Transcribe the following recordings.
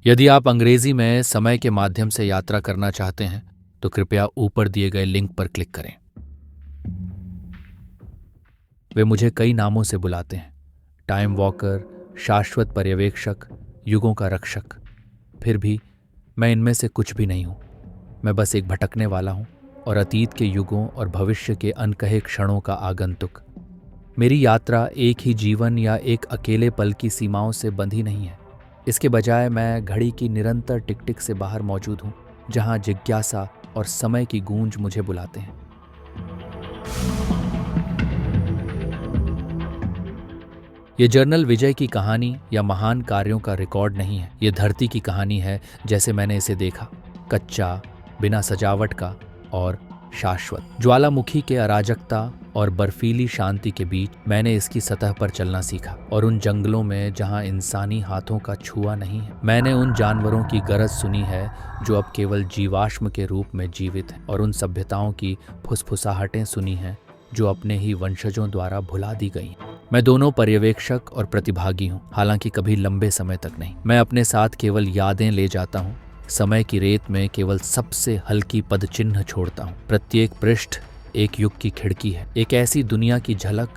यदि आप अंग्रेजी में समय के माध्यम से यात्रा करना चाहते हैं तो कृपया ऊपर दिए गए लिंक पर क्लिक करें। वे मुझे कई नामों से बुलाते हैं, टाइम वॉकर, शाश्वत पर्यवेक्षक, युगों का रक्षक। फिर भी मैं इनमें से कुछ भी नहीं हूं। मैं बस एक भटकने वाला हूं और अतीत के युगों और भविष्य के अनकहे क्षणों का आगंतुक। मेरी यात्रा एक ही जीवन या एक अकेले पल की सीमाओं से बंधी नहीं है। इसके बजाय मैं घड़ी की निरंतर टिक-टिक से बाहर मौजूद हूं, जहां जिज्ञासा और समय की गूंज मुझे बुलाते हैं। ये जर्नल विजय की कहानी या महान कार्यों का रिकॉर्ड नहीं है। ये धरती की कहानी है जैसे मैंने इसे देखा, कच्चा, बिना सजावट का और शाश्वत। ज्वालामुखी के अराजकता और बर्फीली शांति के बीच मैंने इसकी सतह पर चलना सीखा, और उन जंगलों में जहां इंसानी हाथों का छुआ नहीं है। मैंने उन जानवरों की गरज सुनी है जो अब केवल जीवाश्म के रूप में जीवित हैं, और उन सभ्यताओं की फुसफुसाहटें सुनी हैं जो अपने ही वंशजों द्वारा भुला दी गई। मैं दोनों पर्यवेक्षक और प्रतिभागी हूँ, हालांकि कभी लंबे समय तक नहीं। मैं अपने साथ केवल यादें ले जाता हूँ, समय की रेत में केवल सबसे हल्की पदचिन्ह छोड़ता हूँ। प्रत्येक पृष्ठ एक युग की खिड़की है, एक ऐसी दुनिया की झलक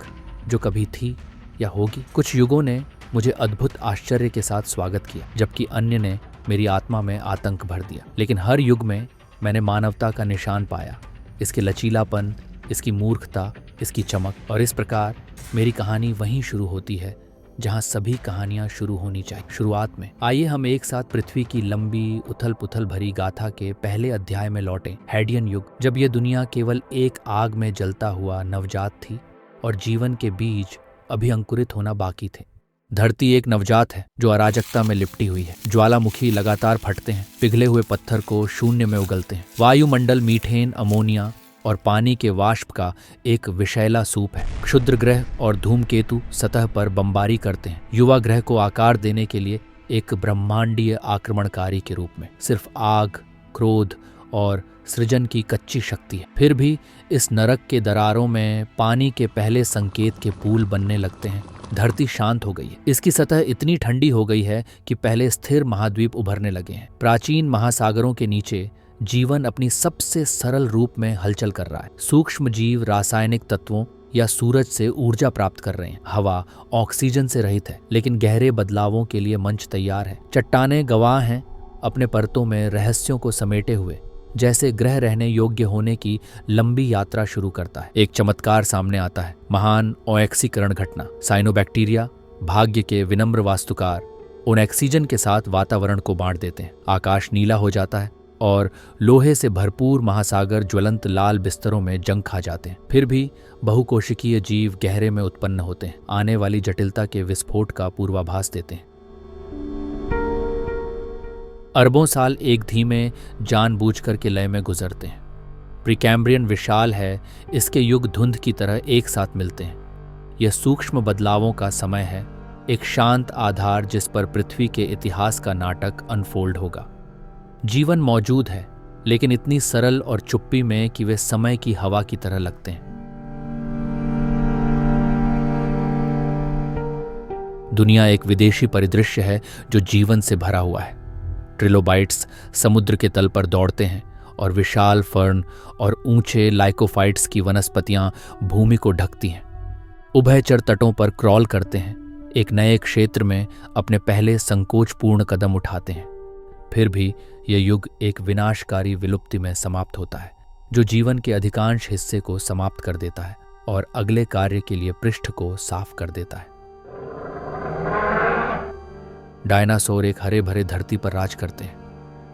जो कभी थी या होगी। कुछ युगों ने मुझे अद्भुत आश्चर्य के साथ स्वागत किया, जबकि अन्य ने मेरी आत्मा में आतंक भर दिया। लेकिन हर युग में मैंने मानवता का निशान पाया, इसके लचीलापन, इसकी मूर्खता, इसकी चमक। और इस प्रकार मेरी कहानी वहीं शुरू होती है जहां सभी कहानियां शुरू होनी चाहिए, शुरुआत में। आइए हम एक साथ पृथ्वी की लंबी उथल पुथल भरी गाथा के पहले अध्याय में लौटें, हैडियन युग, जब यह दुनिया केवल एक आग में जलता हुआ नवजात थी और जीवन के बीज अभी अंकुरित होना बाकी थे। धरती एक नवजात है जो अराजकता में लिपटी हुई है। ज्वालामुखी लगातार फटते हैं, पिघले हुए पत्थर को शून्य में उगलते हैं। वायुमंडल मीथेन, अमोनिया और पानी के वाष्प का एक विषैला सूप है। क्षुद्र ग्रह और धूमकेतु सतह पर बमबारी करते हैं, युवा ग्रह को आकार देने के लिए एक ब्रह्मांडीय आक्रमणकारी के रूप में। सिर्फ आग, क्रोध और सृजन की कच्ची शक्ति है। फिर भी इस नरक के दरारों में पानी के पहले संकेत के पुल बनने लगते हैं। धरती शांत हो गई है, इसकी सतह इतनी ठंडी हो गई है कि पहले स्थिर महाद्वीप उभरने लगे हैं। प्राचीन महासागरों के नीचे जीवन अपनी सबसे सरल रूप में हलचल कर रहा है। सूक्ष्म जीव रासायनिक तत्वों या सूरज से ऊर्जा प्राप्त कर रहे हैं। हवा ऑक्सीजन से रहित है, लेकिन गहरे बदलावों के लिए मंच तैयार है। चट्टानें गवाह हैं, अपने परतों में रहस्यों को समेटे हुए, जैसे ग्रह रहने योग्य होने की लंबी यात्रा शुरू करता है। एक चमत्कार सामने आता है, महान ओएक्सीकरण घटना। साइनोबैक्टीरिया, भाग्य के विनम्र वास्तुकार, ओनेक्सीजन के साथ वातावरण को बांट देते हैं। आकाश नीला हो जाता है और लोहे से भरपूर महासागर ज्वलंत लाल बिस्तरों में जंग खा जाते हैं। फिर भी बहुकोशिकीय जीव गहरे में उत्पन्न होते हैं, आने वाली जटिलता के विस्फोट का पूर्वाभास देते हैं। अरबों साल एक धीमे जानबूझकर के लय में गुजरते हैं। प्रीकैम्ब्रियन विशाल है, इसके युग धुंध की तरह एक साथ मिलते हैं। यह सूक्ष्म बदलावों का समय है, एक शांत आधार जिस पर पृथ्वी के इतिहास का नाटक अनफोल्ड होगा। जीवन मौजूद है, लेकिन इतनी सरल और चुप्पी में कि वे समय की हवा की तरह लगते हैं। दुनिया एक विदेशी परिदृश्य है जो जीवन से भरा हुआ है। ट्रिलोबाइट्स समुद्र के तल पर दौड़ते हैं और विशाल फर्न और ऊंचे लाइकोफाइट्स की वनस्पतियां भूमि को ढकती हैं। उभयचर तटों पर क्रॉल करते हैं, एक नए क्षेत्र में अपने पहले संकोचपूर्ण कदम उठाते हैं। फिर भी यह युग एक विनाशकारी विलुप्ति में समाप्त होता है, जो जीवन के अधिकांश हिस्से को समाप्त कर देता है और अगले कार्य के लिए पृष्ठ को साफ कर देता है। डायनासोर एक हरे भरे धरती पर राज करते हैं।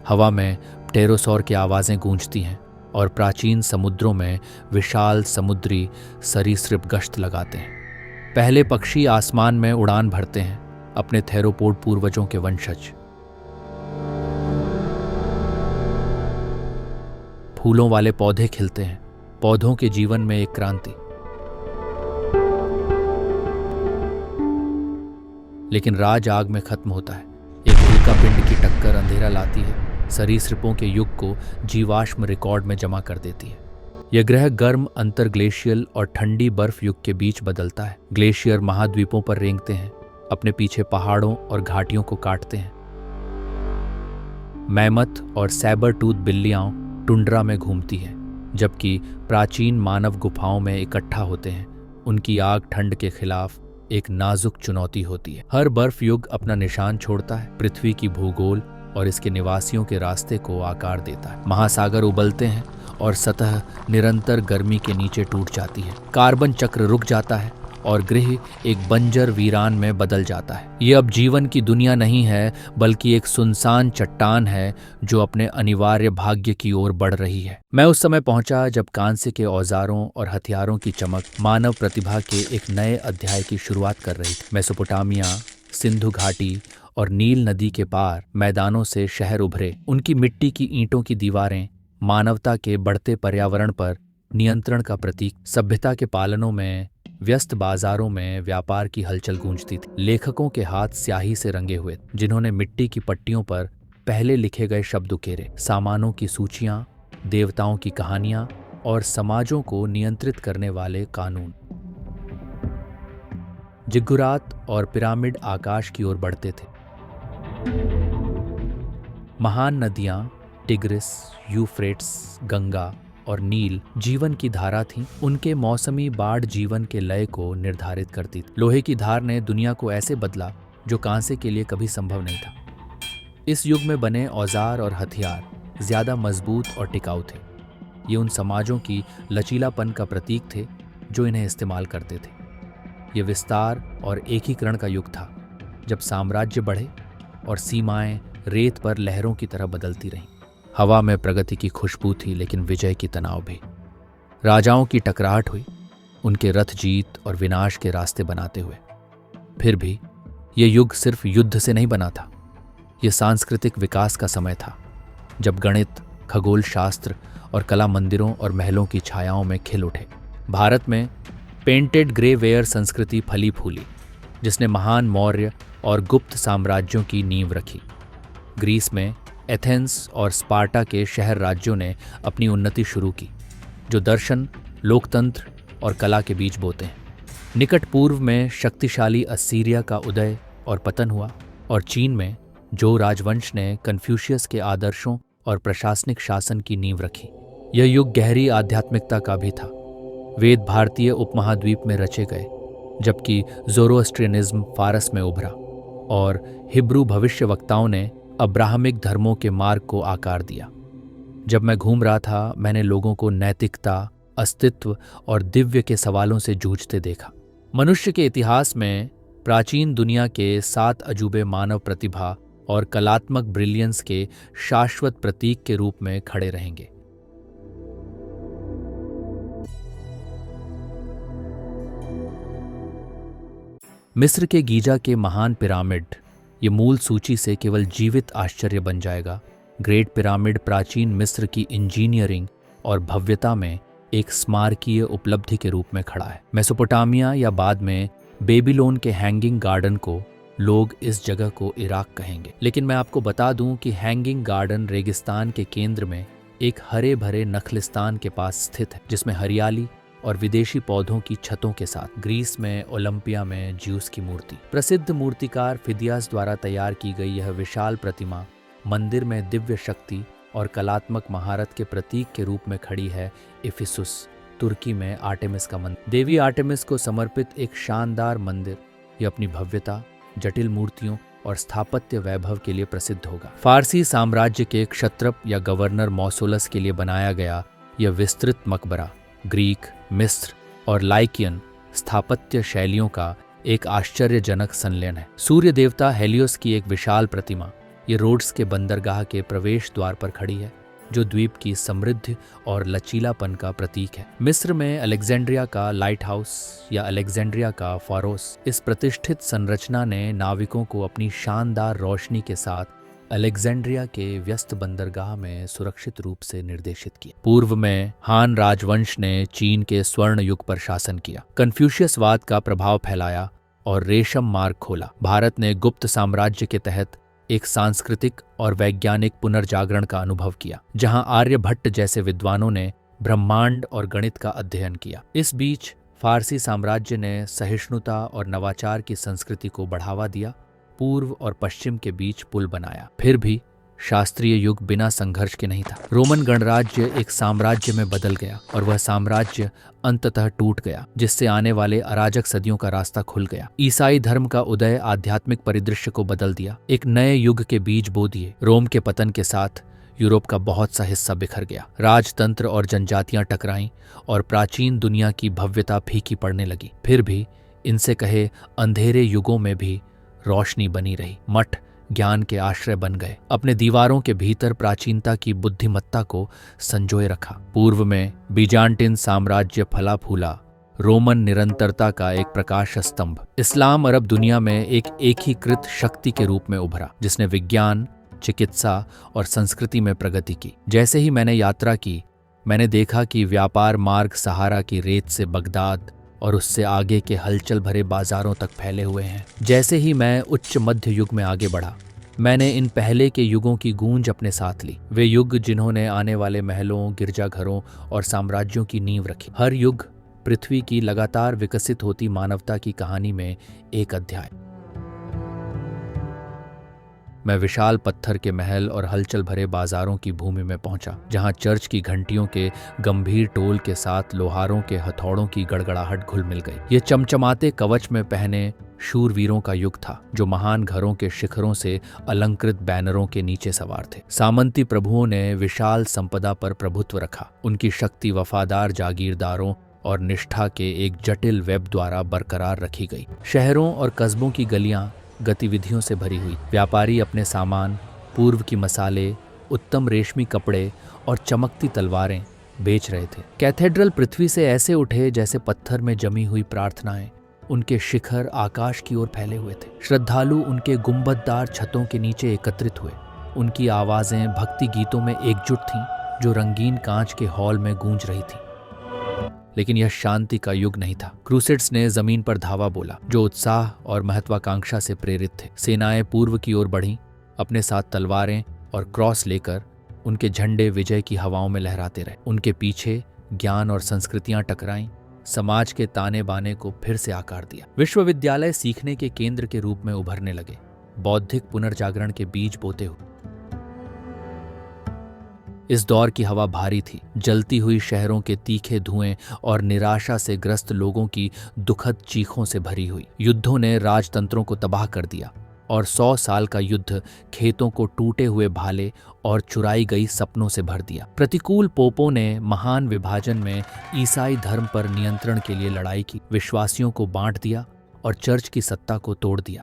हवा में प्टेरोसौर की आवाजें गूंजती हैं और प्राचीन समुद्रों में विशाल समुद्री सरीसृप गश्त लगाते हैं। पहले पक्षी आसमान में उड़ान भरते हैं, अपने थेरोपोड पूर्वजों के वंशज। फूलों वाले पौधे खिलते हैं, पौधों के जीवन में एक क्रांति। लेकिन राज आग में खत्म होता है। एक उल्का पिंड की टक्कर अंधेरा लाती है, सरीसृपों के युग को जीवाश्म रिकॉर्ड में जमा कर देती है। यह ग्रह गर्म अंतर्ग्लेशियल और ठंडी बर्फ युग के बीच बदलता है। ग्लेशियर महाद्वीपों पर रेंगते हैं, अपने पीछे पहाड़ों और घाटियों को काटते हैं। मैमथ और सैबर टूथ बिल्लियां टुंड्रा में घूमती हैं, जबकि प्राचीन मानव गुफाओं में इकट्ठा होते हैं। उनकी आग ठंड के खिलाफ एक नाजुक चुनौती होती है। हर बर्फ युग अपना निशान छोड़ता है, पृथ्वी की भूगोल और इसके निवासियों के रास्ते को आकार देता है। महासागर उबलते हैं और सतह निरंतर गर्मी के नीचे टूट जाती है। कार्बन चक्र रुक जाता है और ग्रह एक बंजर वीरान में बदल जाता है। ये अब जीवन की दुनिया नहीं है, बल्कि एक सुनसान चट्टान है जो अपने अनिवार्य भाग्य की ओर बढ़ रही है। मैं उस समय पहुंचा जब कांस्य के औजारों और हथियारों की चमक मानव प्रतिभा के एक नए अध्याय की शुरुआत कर रही थी। मेसोपोटामिया, सिंधु घाटी और नील नदी के पार मैदानों से शहर उभरे। उनकी मिट्टी की ईंटों की दीवारें मानवता के बढ़ते पर्यावरण पर नियंत्रण का प्रतीक। सभ्यता के पालनों में, व्यस्त बाजारों में व्यापार की हलचल गूंजती थी। लेखकों के हाथ स्याही से रंगे हुए, जिन्होंने मिट्टी की पट्टियों पर पहले लिखे गए शब्द उकेरे। सामानों की सूचियां, देवताओं की कहानियां और समाजों को नियंत्रित करने वाले कानून। जिग्गुरात और पिरामिड आकाश की ओर बढ़ते थे। महान नदियां टिग्रिस, यूफ्रेट्स, गंगा और नील जीवन की धारा थीं। उनके मौसमी बाढ़ जीवन के लय को निर्धारित करती थी। लोहे की धार ने दुनिया को ऐसे बदला जो कांसे के लिए कभी संभव नहीं था। इस युग में बने औजार और हथियार ज्यादा मजबूत और टिकाऊ थे। ये उन समाजों की लचीलापन का प्रतीक थे जो इन्हें इस्तेमाल करते थे। ये विस्तार और एकीकरण का युग था, जब साम्राज्य बढ़े और सीमाएं रेत पर लहरों की तरह बदलती रहीं। हवा में प्रगति की खुशबू थी, लेकिन विजय की तनाव भी। राजाओं की टकराहट हुई, उनके रथ जीत और विनाश के रास्ते बनाते हुए। फिर भी ये युग सिर्फ युद्ध से नहीं बना था। ये सांस्कृतिक विकास का समय था, जब गणित, खगोल शास्त्र और कला मंदिरों और महलों की छायाओं में खिल उठे। भारत में पेंटेड ग्रे वेयर संस्कृति फली फूली, जिसने महान मौर्य और गुप्त साम्राज्यों की नींव रखी। ग्रीस में एथेंस और स्पार्टा के शहर राज्यों ने अपनी उन्नति शुरू की, जो दर्शन, लोकतंत्र और कला के बीच बोते हैं। निकट पूर्व में शक्तिशाली असीरिया का उदय और पतन हुआ, और चीन में जो राजवंश ने कन्फ्यूशियस के आदर्शों और प्रशासनिक शासन की नींव रखी। यह युग गहरी आध्यात्मिकता का भी था। वेद भारतीय उपमहाद्वीप में रचे गए, जबकि ज़ोरोअस्ट्रियनिज्म फारस में उभरा, और हिब्रू भविष्यवक्ताओं ने अब्राहमिक धर्मों के मार्ग को आकार दिया। जब मैं घूम रहा था, मैंने लोगों को नैतिकता, अस्तित्व और दिव्य के सवालों से जूझते देखा। मनुष्य के इतिहास में प्राचीन दुनिया के 7 अजूबे मानव प्रतिभा और कलात्मक ब्रिलियंस के शाश्वत प्रतीक के रूप में खड़े रहेंगे। मिस्र के गीजा के महान पिरामिड, ये मूल सूची से केवल जीवित आश्चर्य बन जाएगा। ग्रेट पिरामिड प्राचीन मिस्र की इंजीनियरिंग और भव्यता में एक स्मारकीय उपलब्धि के रूप में खड़ा है। मेसोपोटामिया या बाद में बेबीलोन के हैंगिंग गार्डन को लोग इस जगह को इराक कहेंगे, लेकिन मैं आपको बता दूं कि हैंगिंग गार्डन रेगिस्तान के केंद्र में एक हरे भरे नखलिस्तान के पास स्थित है, जिसमें हरियाली और विदेशी पौधों की छतों के साथ। ग्रीस में ओलंपिया में ज्यूस की मूर्ति, प्रसिद्ध मूर्तिकार फिदियास द्वारा तैयार की गई यह विशाल प्रतिमा मंदिर में दिव्य शक्ति और कलात्मक महारत के प्रतीक के रूप में खड़ी है। इफिसुस, तुर्की में आर्टेमिस का मंदिर, देवी आर्टेमिस को समर्पित एक शानदार मंदिर। यह अपनी भव्यता, जटिल मूर्तियों और स्थापत्य वैभव के लिए प्रसिद्ध होगा। फारसी साम्राज्य के क्षत्रप या गवर्नर मौसोलस के लिए बनाया गया यह विस्तृत मकबरा ग्रीक, मिस्र और लाइकियन स्थापत्य शैलियों का एक आश्चर्यजनक संलयन है। सूर्य देवता हेलियोस की एक विशाल प्रतिमा ये रोड्स के बंदरगाह के प्रवेश द्वार पर खड़ी है, जो द्वीप की समृद्धि और लचीलापन का प्रतीक है। मिस्र में अलेक्जेंड्रिया का लाइट हाउस या अलेक्जेंड्रिया का फारोस, इस प्रतिष्ठित संरचना ने नाविकों को अपनी शानदार रोशनी के साथ अलेक्जेंड्रिया के व्यस्त बंदरगाह में सुरक्षित रूप से निर्देशित किया। पूर्व में हान राजवंश ने चीन के स्वर्ण युग पर शासन किया, कन्फ्यूशियसवाद का प्रभाव फैलाया और रेशम मार्ग खोला। भारत ने गुप्त साम्राज्य के तहत एक सांस्कृतिक और वैज्ञानिक पुनर्जागरण का अनुभव किया, जहां आर्यभट्ट जैसे विद्वानों ने ब्रह्मांड और गणित का अध्ययन किया। इस बीच फारसी साम्राज्य ने सहिष्णुता और नवाचार की संस्कृति को बढ़ावा दिया, पूर्व और पश्चिम के बीच पुल बनाया। फिर भी शास्त्रीय युग बिना संघर्ष के नहीं था। रोमन गणराज्य एक साम्राज्य में बदल गया और वह साम्राज्य अंततः टूट गया, जिससे आने वाले अराजक सदियों का रास्ता खुल गया। ईसाई धर्म का उदय आध्यात्मिक परिदृश्य को बदल दिया, एक नए युग के बीज बो दिए। रोम के पतन के साथ यूरोप का बहुत सा हिस्सा बिखर गया, राजतंत्र और जनजातियां टकराईं और प्राचीन दुनिया की भव्यता फीकी पड़ने लगी। फिर भी इनसे कहे अंधेरे युगों में भी रोशनी बनी रही। मठ ज्ञान के आश्रय बन गए, अपने दीवारों के भीतर प्राचीनता की बुद्धिमत्ता को संजोए रखा। पूर्व में बीजान्टिन साम्राज्य फला फूला, रोमन निरंतरता का एक प्रकाश स्तंभ। इस्लाम अरब दुनिया में एक एकीकृत शक्ति के रूप में उभरा, जिसने विज्ञान, चिकित्सा और संस्कृति में प्रगति की। जैसे ही मैंने यात्रा की, मैंने देखा कि व्यापार मार्ग सहारा की रेत से बगदाद और उससे आगे के हलचल भरे बाजारों तक फैले हुए हैं। जैसे ही मैं उच्च मध्य युग में आगे बढ़ा, मैंने इन पहले के युगों की गूंज अपने साथ ली। वे युग जिन्होंने आने वाले महलों, गिरजाघरों और साम्राज्यों की नींव रखी। हर युग पृथ्वी की लगातार विकसित होती मानवता की कहानी में एक अध्याय। मैं विशाल पत्थर के महल और हलचल भरे बाजारों की भूमि में पहुंचा, जहां चर्च की घंटियों के गंभीर टोल के साथ लोहारों के हथौड़ों की गड़गड़ाहट घुल मिल गई। ये चमचमाते कवच में पहने शूरवीरों का युग था, जो महान घरों के शिखरों से अलंकृत बैनरों के नीचे सवार थे। सामंती प्रभुओं ने विशाल संपदा पर प्रभुत्व रखा। उनकी शक्ति वफादार जागीरदारों और निष्ठा के एक जटिल वेब द्वारा बरकरार रखी गई। शहरों और कस्बों की गलियां गतिविधियों से भरी हुई। व्यापारी अपने सामान, पूर्व की मसाले, उत्तम रेशमी कपड़े और चमकती तलवारें बेच रहे थे। कैथेड्रल पृथ्वी से ऐसे उठे जैसे पत्थर में जमी हुई प्रार्थनाएं। उनके शिखर आकाश की ओर फैले हुए थे। श्रद्धालु उनके गुंबददार छतों के नीचे एकत्रित हुए। उनकी आवाजें भक्ति गीतों में एकजुट थीं, जो रंगीन कांच के हॉल में गूंज रही थी। लेकिन यह शांति का युग नहीं था। क्रूसेड्स ने जमीन पर धावा बोला, जो उत्साह और महत्वाकांक्षा से प्रेरित थे। सेनाएं पूर्व की ओर बढ़ीं, अपने साथ तलवारें और क्रॉस लेकर। उनके झंडे विजय की हवाओं में लहराते रहे। उनके पीछे ज्ञान और संस्कृतियां टकराईं, समाज के ताने बाने को फिर से आकार दिया। विश्वविद्यालय सीखने के केंद्र के रूप में उभरने लगे, बौद्धिक पुनर्जागरण के बीज बोते हुए। इस दौर की हवा भारी थी, जलती हुई शहरों के तीखे धुएं और निराशा से ग्रस्त लोगों की दुखद चीखों से भरी हुई। युद्धों ने राजतंत्रों को तबाह कर दिया और 100 साल का युद्ध खेतों को टूटे हुए भाले और चुराई गई सपनों से भर दिया। प्रतिकूल पोपों ने महान विभाजन में ईसाई धर्म पर नियंत्रण के लिए लड़ाई की, विश्वासियों को बांट दिया और चर्च की सत्ता को तोड़ दिया।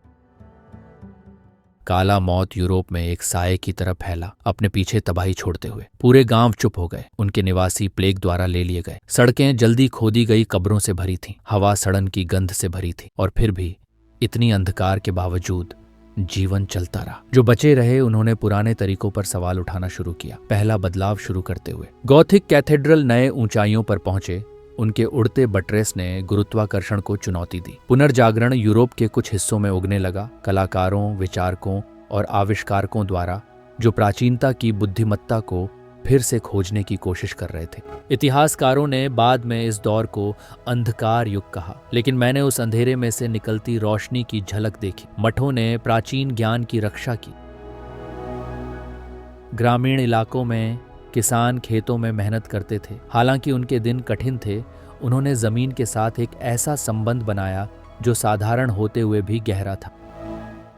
काला मौत यूरोप में एक साये की तरह फैला, अपने पीछे तबाही छोड़ते हुए। पूरे गांव चुप हो गए, उनके निवासी प्लेग द्वारा ले लिए गए। सड़कें जल्दी खोदी गई कब्रों से भरी थीं, हवा सड़न की गंध से भरी थी। और फिर भी इतनी अंधकार के बावजूद जीवन चलता रहा। जो बचे रहे उन्होंने पुराने तरीकों पर सवाल उठाना शुरू किया, पहला बदलाव शुरू करते हुए। गॉथिक कैथेड्रल नए ऊंचाइयों पर पहुंचे। उनके उड़ते बटरेस ने गुरुत्वाकर्षण को चुनौती दी। पुनर्जागरण यूरोप के कुछ हिस्सों में उगने लगा, कलाकारों, विचारकों और आविष्कारकों द्वारा, जो प्राचीनता की बुद्धिमत्ता को फिर से खोजने की कोशिश कर रहे थे। इतिहासकारों ने बाद में इस दौर को अंधकार युग कहा, लेकिन मैंने उस अंधेरे में से निकलती रोशनी की झलक देखी। मठों ने प्राचीन ज्ञान की रक्षा की। ग्रामीण इलाकों में किसान खेतों में मेहनत करते थे। हालांकि उनके दिन कठिन थे, उन्होंने जमीन के साथ एक ऐसा संबंध बनाया जो साधारण होते हुए भी गहरा था।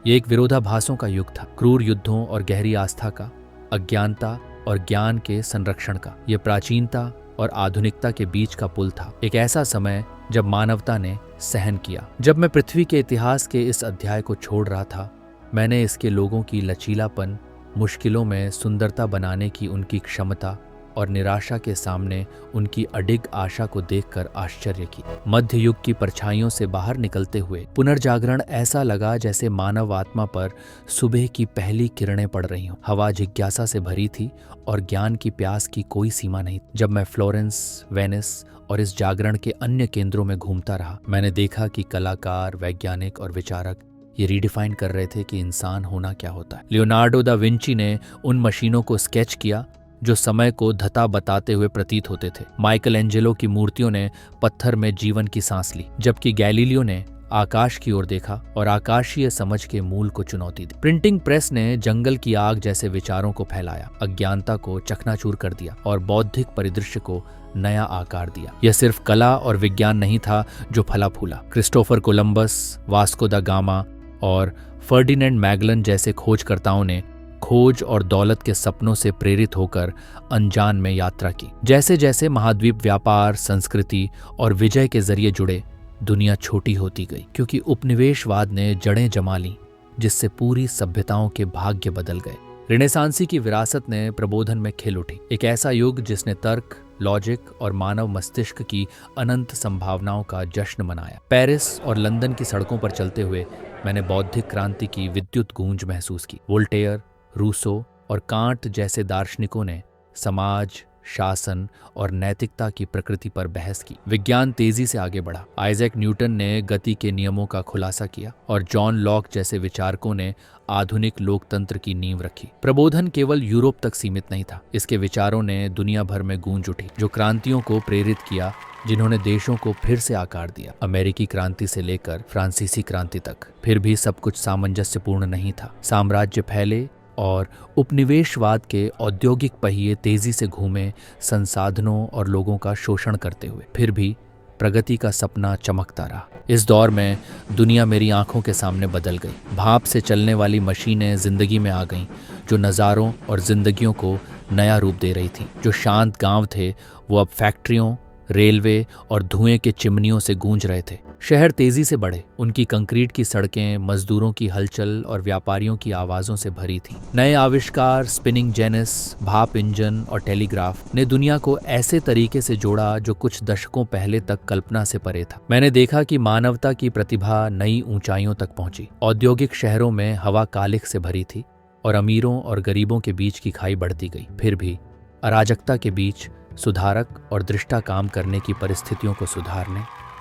ये एक विरोधाभासों का युग था, क्रूर युद्धों और गहरी आस्था का, अज्ञानता और ज्ञान के संरक्षण का। ये प्राचीनता और आधुनिकता के बीच का पुल था, एक ऐसा समय जब मानवता ने सहन किया। जब मैं पृथ्वी के इतिहास के इस अध्याय को छोड़ रहा था, मैंने इसके लोगों की लचीलापन, मुश्किलों में सुंदरता बनाने की उनकी क्षमता और निराशा के सामने उनकी अडिग आशा को देखकर आश्चर्य की। मध्य युग की परछाइयों से बाहर निकलते हुए पुनर्जागरण ऐसा लगा जैसे मानव आत्मा पर सुबह की पहली किरणें पड़ रही हों। हवा जिज्ञासा से भरी थी और ज्ञान की प्यास की कोई सीमा नहीं। जब मैं फ्लोरेंस, वेनिस और इस जागरण के अन्य केंद्रों में घूमता रहा, मैंने देखा कि कलाकार, वैज्ञानिक और विचारक ये रीडिफाइन कर रहे थे कि इंसान होना क्या होता है। लियोनार्डो दा विंची ने उन मशीनों को स्केच किया जो समय को धता बताते हुए प्रतीत होते थे। माइकल एंजेलो की मूर्तियों ने पत्थर में जीवन की सांस ली, जबकि गैलीलियो ने आकाश की ओर देखा और आकाशीय समझ के मूल को चुनौती दी। प्रिंटिंग प्रेस ने जंगल की आग जैसे विचारों को फैलाया, अज्ञानता को चकनाचूर कर दिया और बौद्धिक परिदृश्य को नया आकार दिया। यह सिर्फ कला और विज्ञान नहीं था जो फला फूला। क्रिस्टोफर कोलंबस, वास्को दा गामा और फर्डिनेंड मैगलन जैसे खोजकर्ताओं ने खोज और दौलत के सपनों से प्रेरित होकर अनजान में यात्रा की। जैसे जैसे महाद्वीप व्यापार, संस्कृति और विजय के जरिए जुड़े, दुनिया छोटी होती गई, क्योंकि उपनिवेशवाद ने जड़ें जमा लीं, जिससे पूरी सभ्यताओं के भाग्य बदल गए। रिनेसांसी की विरासत ने प्रबोधन में खिल उठी, एक ऐसा युग जिसने तर्क, लॉजिक और मानव मस्तिष्क की अनंत संभावनाओं का जश्न मनाया। पेरिस और लंदन की सड़कों पर चलते हुए मैंने बौद्धिक क्रांति की विद्युत गूंज महसूस की। वोल्टेयर, रूसो और कांट जैसे दार्शनिकों ने समाज, शासन और नैतिकता की प्रकृति पर बहस की। विज्ञान तेजी से आगे बढ़ा। आइजैक न्यूटन ने गति के नियमों का खुलासा किया और जॉन लॉक जैसे विचारकों ने आधुनिक लोकतंत्र की नींव रखी। प्रबोधन केवल यूरोप तक सीमित नहीं था, इसके विचारों ने दुनिया भर में गूंज उठी, जो क्रांतियों को प्रेरित किया, जिन्होंने देशों को फिर से आकार दिया। अमेरिकी क्रांति से लेकर फ्रांसीसी क्रांति तक। फिर भी सब कुछ सामंजस्यपूर्ण नहीं था। साम्राज्य फैले और उपनिवेशवाद के औद्योगिक पहिए तेजी से घूमे, संसाधनों और लोगों का शोषण करते हुए। फिर भी प्रगति का सपना चमकता रहा। इस दौर में दुनिया मेरी आंखों के सामने बदल गई। भाप से चलने वाली मशीनें जिंदगी में आ गईं, जो नज़ारों और जिंदगियों को नया रूप दे रही थी। जो शांत गांव थे, वो अब फैक्ट्रियों, रेलवे और धुएं के चिमनियों से गूंज रहे थे। शहर तेजी से बढ़े, उनकी कंक्रीट की सड़कें मजदूरों की हलचल और व्यापारियों की आवाजों से भरी थी। नए आविष्कार, स्पिनिंग जेनिस, भाप इंजन और टेलीग्राफ ने दुनिया को ऐसे तरीके से जोड़ा जो कुछ दशकों पहले तक कल्पना से परे था। मैंने देखा कि मानवता की प्रतिभा नई ऊंचाइयों तक पहुंची। औद्योगिक शहरों में हवा कालिख से भरी थी और अमीरों और गरीबों के बीच की खाई बढ़ती गई। फिर भी अराजकता के बीच सुधारक और दृष्टा काम करने की परिस्थितियों को सुधारने,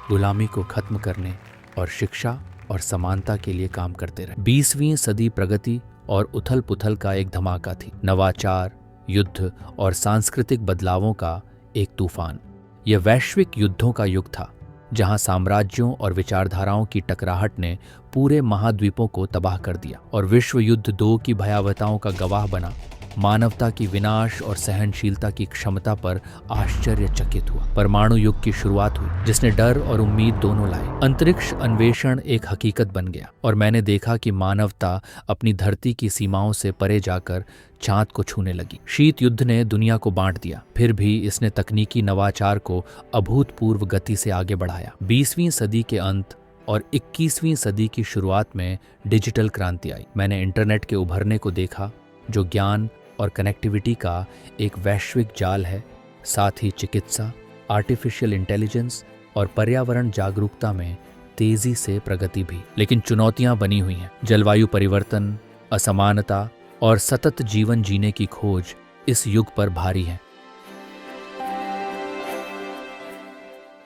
गुलामी को खत्म करने और शिक्षा और समानता के लिए काम करते रहे। 20वीं सदी प्रगति और उथल पुथल का एक धमाका थी। नवाचार, युद्ध और सांस्कृतिक बदलावों का एक तूफान। यह वैश्विक युद्धों का युग था, जहां साम्राज्यों और विचारधाराओं की टकराहट ने पूरे महाद्वीपों को तबाह कर दिया और विश्व युद्ध 2 की भयावहताओं का गवाह बना। मानवता की विनाश और सहनशीलता की क्षमता पर आश्चर्यचकित हुआ। परमाणु युग की शुरुआत हुई, जिसने डर और उम्मीद दोनों लाए। अंतरिक्ष अन्वेषण एक हकीकत बन गया और मैंने देखा कि मानवता अपनी धरती की सीमाओं से परे जाकर चांद को छूने लगी। शीत युद्ध ने दुनिया को बांट दिया, फिर भी इसने तकनीकी नवाचार को अभूतपूर्व गति से आगे बढ़ाया। 20वीं सदी के अंत और 21वीं सदी की शुरुआत में डिजिटल क्रांति आई। मैंने इंटरनेट के उभरने को देखा, जो ज्ञान और कनेक्टिविटी का एक वैश्विक जाल है। साथ ही चिकित्सा, आर्टिफिशियल इंटेलिजेंस और पर्यावरण जागरूकता में तेजी से प्रगति भी। लेकिन चुनौतियां बनी हुई हैं। जलवायु परिवर्तन, असमानता और सतत जीवन जीने की खोज इस युग पर भारी है।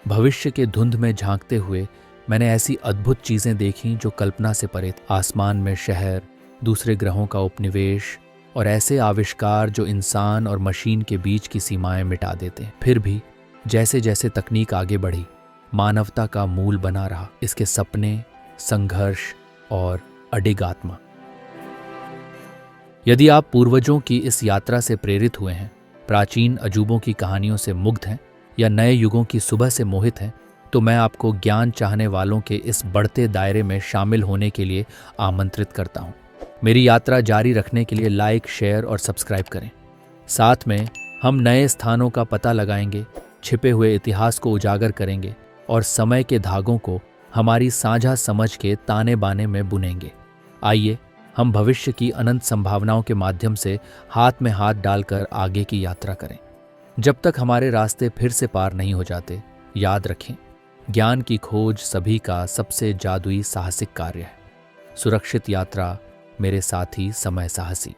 भविष्य के धुंध में झांकते हुए मैंने ऐसी अद्भुत चीजें देखीं जो कल्पना से परे थी। आसमान में शहर, दूसरे ग्रहों का उपनिवेश और ऐसे आविष्कार जो इंसान और मशीन के बीच की सीमाएं मिटा देते हैं। फिर भी जैसे जैसे तकनीक आगे बढ़ी, मानवता का मूल बना रहा, इसके सपने, संघर्ष और अडिग आत्मा। यदि आप पूर्वजों की इस यात्रा से प्रेरित हुए हैं, प्राचीन अजूबों की कहानियों से मुग्ध हैं या नए युगों की सुबह से मोहित हैं, तो मैं आपको ज्ञान चाहने वालों के इस बढ़ते दायरे में शामिल होने के लिए आमंत्रित करता हूं। मेरी यात्रा जारी रखने के लिए लाइक, शेयर और सब्सक्राइब करें। साथ में हम नए स्थानों का पता लगाएंगे, छिपे हुए इतिहास को उजागर करेंगे और समय के धागों को हमारी साझा समझ के ताने बाने में बुनेंगे। आइए हम भविष्य की अनंत संभावनाओं के माध्यम से हाथ में हाथ डालकर आगे की यात्रा करें। जब तक हमारे रास्ते फिर से पार नहीं हो जाते, याद रखें, ज्ञान की खोज सभी का सबसे जादुई साहसिक कार्य है। सुरक्षित यात्रा मेरे साथी समय साहसी।